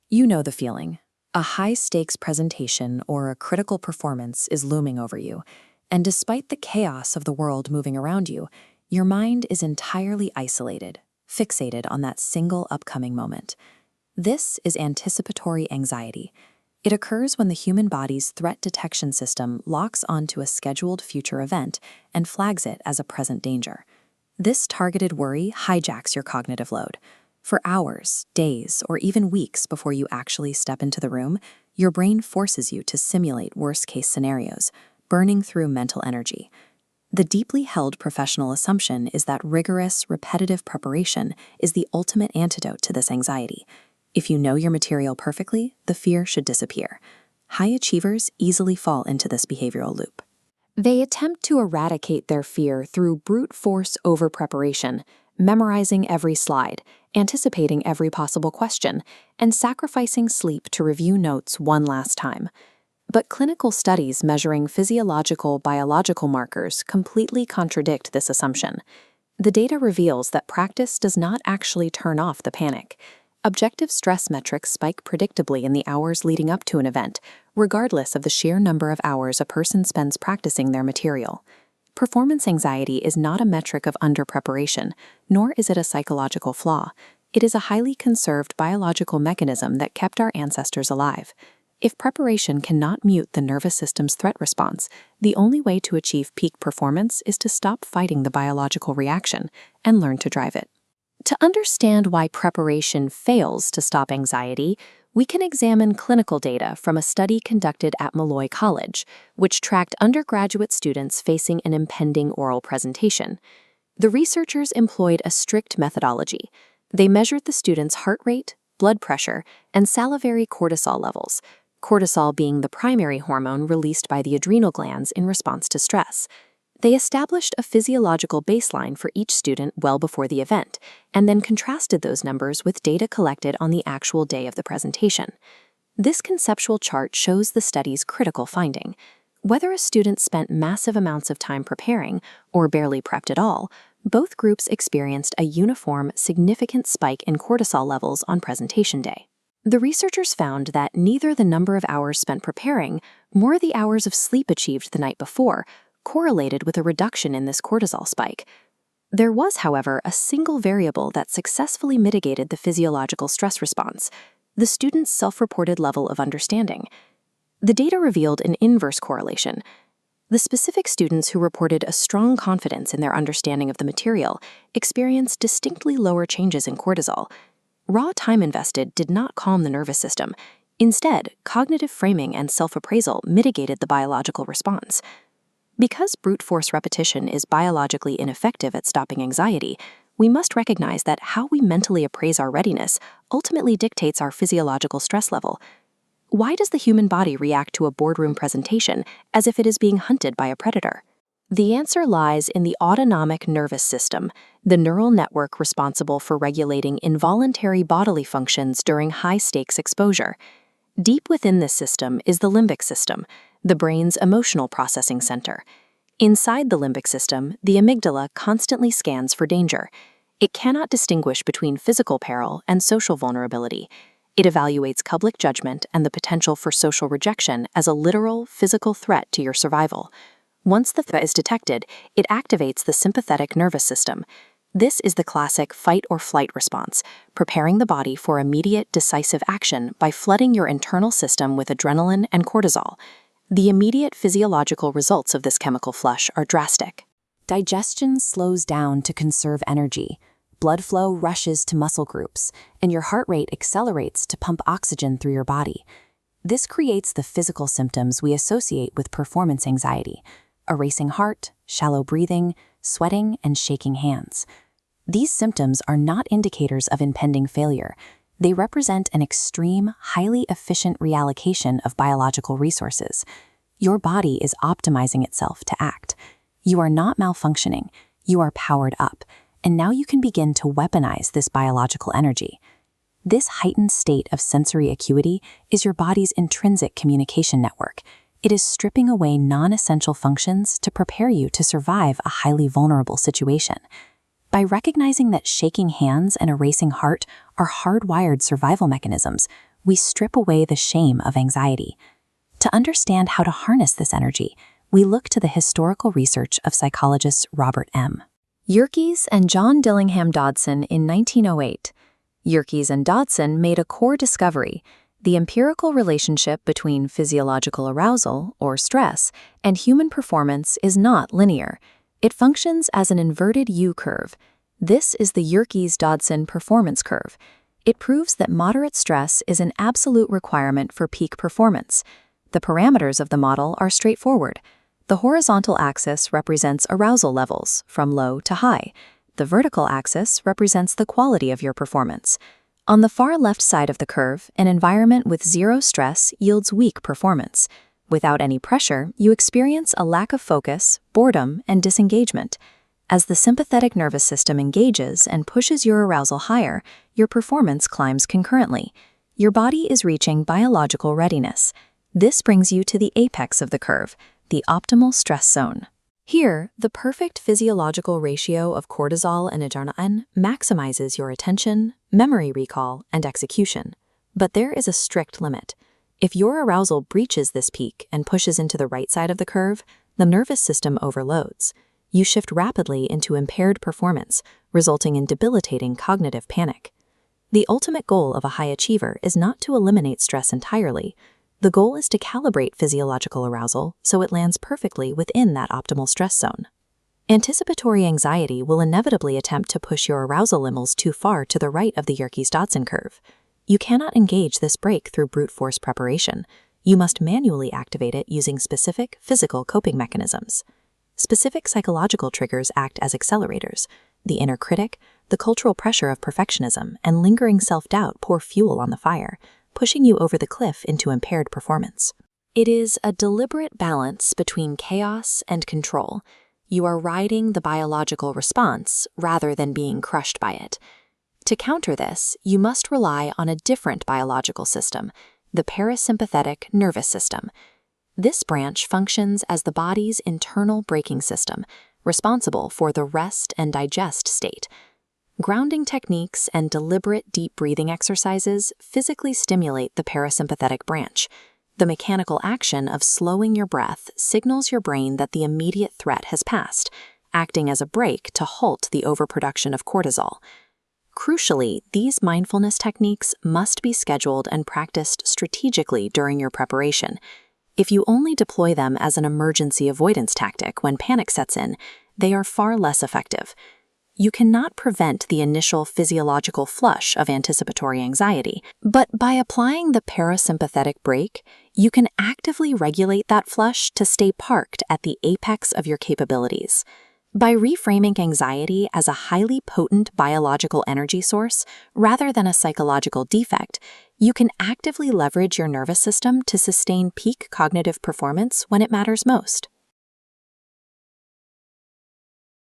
You know the feeling. A high-stakes presentation or a critical performance is looming over you, and despite the chaos of the world moving around you, your mind is entirely isolated, fixated on that single upcoming moment. This is anticipatory anxiety. It occurs when the human body's threat detection system locks onto a scheduled future event and flags it as a present danger. This targeted worry hijacks your cognitive load. For hours, days, or even weeks before you actually step into the room, your brain forces you to simulate worst-case scenarios, burning through mental energy. The deeply held professional assumption is that rigorous, repetitive preparation is the ultimate antidote to this anxiety. If you know your material perfectly, the fear should disappear. High achievers easily fall into this behavioral loop. They attempt to eradicate their fear through brute force over-preparation, memorizing every slide, anticipating every possible question, and sacrificing sleep to review notes one last time. But clinical studies measuring physiological, biological markers completely contradict this assumption. The data reveals that practice does not actually turn off the panic. Objective stress metrics spike predictably in the hours leading up to an event, regardless of the sheer number of hours a person spends practicing their material. Performance anxiety is not a metric of under-preparation, nor is it a psychological flaw. It is a highly conserved biological mechanism that kept our ancestors alive. If preparation cannot mute the nervous system's threat response, the only way to achieve peak performance is to stop fighting the biological reaction and learn to drive it. To understand why preparation fails to stop anxiety, we can examine clinical data from a study conducted at Malloy College, which tracked undergraduate students facing an impending oral presentation. The researchers employed a strict methodology. They measured the students' heart rate, blood pressure, and salivary cortisol levels, cortisol being the primary hormone released by the adrenal glands in response to stress. They established a physiological baseline for each student well before the event, and then contrasted those numbers with data collected on the actual day of the presentation. This conceptual chart shows the study's critical finding. Whether a student spent massive amounts of time preparing or barely prepped at all, both groups experienced a uniform, significant spike in cortisol levels on presentation day. The researchers found that neither the number of hours spent preparing nor the hours of sleep achieved the night before correlated with a reduction in this cortisol spike. There was, however, a single variable that successfully mitigated the physiological stress response: the student's self-reported level of understanding. The data revealed an inverse correlation. The specific students who reported a strong confidence in their understanding of the material experienced distinctly lower changes in cortisol. Raw time invested did not calm the nervous system. Instead, cognitive framing and self-appraisal mitigated the biological response. Because brute force repetition is biologically ineffective at stopping anxiety, we must recognize that how we mentally appraise our readiness ultimately dictates our physiological stress level. Why does the human body react to a boardroom presentation as if it is being hunted by a predator? The answer lies in the autonomic nervous system, the neural network responsible for regulating involuntary bodily functions during high-stakes exposure. Deep within this system is the limbic system, the brain's emotional processing center. Inside the limbic system, the amygdala constantly scans for danger. It cannot distinguish between physical peril and social vulnerability. It evaluates public judgment and the potential for social rejection as a literal, physical threat to your survival. Once the threat is detected, it activates the sympathetic nervous system. This is the classic fight-or-flight response, preparing the body for immediate, decisive action by flooding your internal system with adrenaline and cortisol. The immediate physiological results of this chemical flush are drastic. Digestion slows down to conserve energy. Blood flow rushes to muscle groups, and your heart rate accelerates to pump oxygen through your body. This creates the physical symptoms we associate with performance anxiety: a racing heart, shallow breathing, sweating, and shaking hands. These symptoms are not indicators of impending failure. They represent an extreme, highly efficient reallocation of biological resources. Your body is optimizing itself to act. You are not malfunctioning, you are powered up, and now you can begin to weaponize this biological energy. This heightened state of sensory acuity is your body's intrinsic communication network. It is stripping away non-essential functions to prepare you to survive a highly vulnerable situation. By recognizing that shaking hands and a racing heart are hardwired survival mechanisms, we strip away the shame of anxiety. To understand how to harness this energy, we look to the historical research of psychologist Robert M. Yerkes and John Dillingham Dodson in 1908. Yerkes and Dodson made a core discovery: the empirical relationship between physiological arousal, or stress, and human performance is not linear. It functions as an inverted U-curve. This is the Yerkes-Dodson performance curve. It proves that moderate stress is an absolute requirement for peak performance. The parameters of the model are straightforward. The horizontal axis represents arousal levels, from low to high. The vertical axis represents the quality of your performance. On the far left side of the curve, an environment with zero stress yields weak performance. Without any pressure, you experience a lack of focus, boredom, and disengagement. As the sympathetic nervous system engages and pushes your arousal higher, your performance climbs concurrently. Your body is reaching biological readiness. This brings you to the apex of the curve, the optimal stress zone. Here, the perfect physiological ratio of cortisol and adrenaline maximizes your attention, memory recall, and execution. But there is a strict limit. If your arousal breaches this peak and pushes into the right side of the curve, the nervous system overloads. You shift rapidly into impaired performance, resulting in debilitating cognitive panic. The ultimate goal of a high achiever is not to eliminate stress entirely. The goal is to calibrate physiological arousal so it lands perfectly within that optimal stress zone. Anticipatory anxiety will inevitably attempt to push your arousal levels too far to the right of the Yerkes-Dodson curve. You cannot engage this brake through brute force preparation. You must manually activate it using specific physical coping mechanisms. Specific psychological triggers act as accelerators. The inner critic, the cultural pressure of perfectionism, and lingering self-doubt pour fuel on the fire, pushing you over the cliff into impaired performance. It is a deliberate balance between chaos and control. You are riding the biological response rather than being crushed by it. To counter this, you must rely on a different biological system, the parasympathetic nervous system. This branch functions as the body's internal braking system, responsible for the rest and digest state. Grounding techniques and deliberate deep breathing exercises physically stimulate the parasympathetic branch. The mechanical action of slowing your breath signals your brain that the immediate threat has passed, acting as a brake to halt the overproduction of cortisol. Crucially, these mindfulness techniques must be scheduled and practiced strategically during your preparation. If you only deploy them as an emergency avoidance tactic when panic sets in, they are far less effective. You cannot prevent the initial physiological flush of anticipatory anxiety, but by applying the parasympathetic brake, you can actively regulate that flush to stay parked at the apex of your capabilities. By reframing anxiety as a highly potent biological energy source rather than a psychological defect, you can actively leverage your nervous system to sustain peak cognitive performance when it matters most.